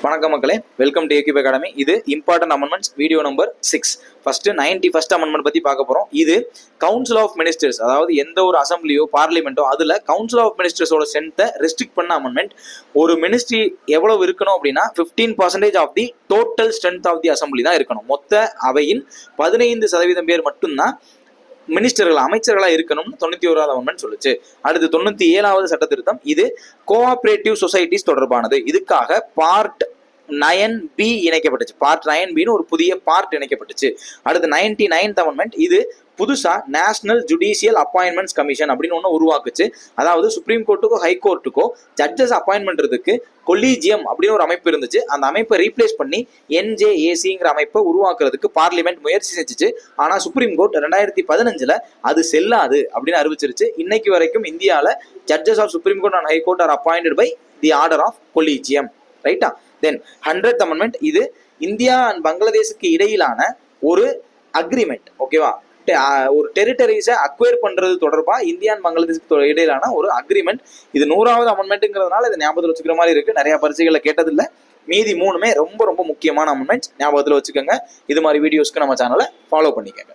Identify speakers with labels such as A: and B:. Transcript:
A: வணக்கம் மக்களே, welcome to ஏகியூப் academy. இது important amendments video number 6. First 91st amendment பத்தி பார்க்க போறோம். இது கவுன்சில் ஆஃப் மினிஸ்டர்ஸ், அதாவது எந்த ஒரு அசம்பிளியோ பார்லிமெண்ட்டோ அதுல கவுன்சில் ஆஃப் மினிஸ்டர்ஸோட ஸ்ட்ரென்த்தை ரெஸ்ட்ரிக்ட் பண்ண அமெண்ட்மெண்ட். ஒரு மினிஸ்ட்ரி எவ்வளவு இருக்கணும் அப்படின்னா 15% of the total strength of the assembly தான் இருக்கணும். மொத்த அவையின் 15% பேர் மட்டும்தான் மினிஸ்டர்கள் அமைச்சர்களா இருக்கணும்னு 91வது அமெண்ட்மெண்ட் சொல்லுச்சு. அடுத்து 97வது சட்ட திருத்தம். இது கோஆபரேட்டிவ் சொசைட்டிஸ் தொடர்பானது. இதுக்காக பார்ட் 9B இணைக்கப்பட்டுச்சு. பார்ட் 9Bன்னு ஒரு புதிய பார்ட் இணைக்கப்பட்டுச்சு. அடுத்து 99th அமெண்ட்மெண்ட். இது புதுசா நேஷனல் ஜுடிஷியல் அப்பாயின்மெண்ட்ஸ் கமிஷன் அப்படின்னு ஒன்று உருவாக்குச்சு. அதாவது சுப்ரீம் கோர்ட்டுக்கோ ஹை கோர்ட்டுக்கோ ஜட்ஜஸ் அப்பாயின்ட் பண்றதுக்கு கொலீஜியம் அப்படின்னு ஒரு அமைப்பு இருந்துச்சு. அந்த அமைப்பை ரீப்ளேஸ் பண்ணி NJACங்கிற அமைப்பை உருவாக்குறதுக்கு பார்லிமெண்ட் முயற்சி செஞ்சுச்சு. ஆனா சுப்ரீம் கோர்ட் 2015 அது செல்லாது அப்படின்னு அறிவிச்சிருச்சு. இன்னைக்கு வரைக்கும் இந்தியாவில் judges of supreme court and high court are appointed by the order of collegium. ரைட்டா? Then 100th amendment. இது இந்தியா அண்ட் பங்களாதேஷுக்கு இடையிலான ஒரு அக்ரிமெண்ட். ஓகேவா? ஒரு டெரிட்டரிஸை அக்வயர் பண்றது தொடர்பா இந்தியா அண்ட் பங்களாதேஷுக்கு இடையிலான ஒரு அக்ரிமெண்ட். இது 100வது அமெண்ட்மெண்ட்ங்கிறதுனால இதை ஞாபகத்தில் வச்சுக்கிற மாதிரி இருக்கு. நிறைய பரிசைகளை கேட்டதில்லை. மீதி 3மே ரொம்ப ரொம்ப முக்கியமான அமெண்ட்மெண்ட். ஞாபகத்தில் வச்சுக்கோங்க. இது மாதிரி வீடியோஸ்க்கு நம்ம சேனலை ஃபாலோ பண்ணிக்கோங்க.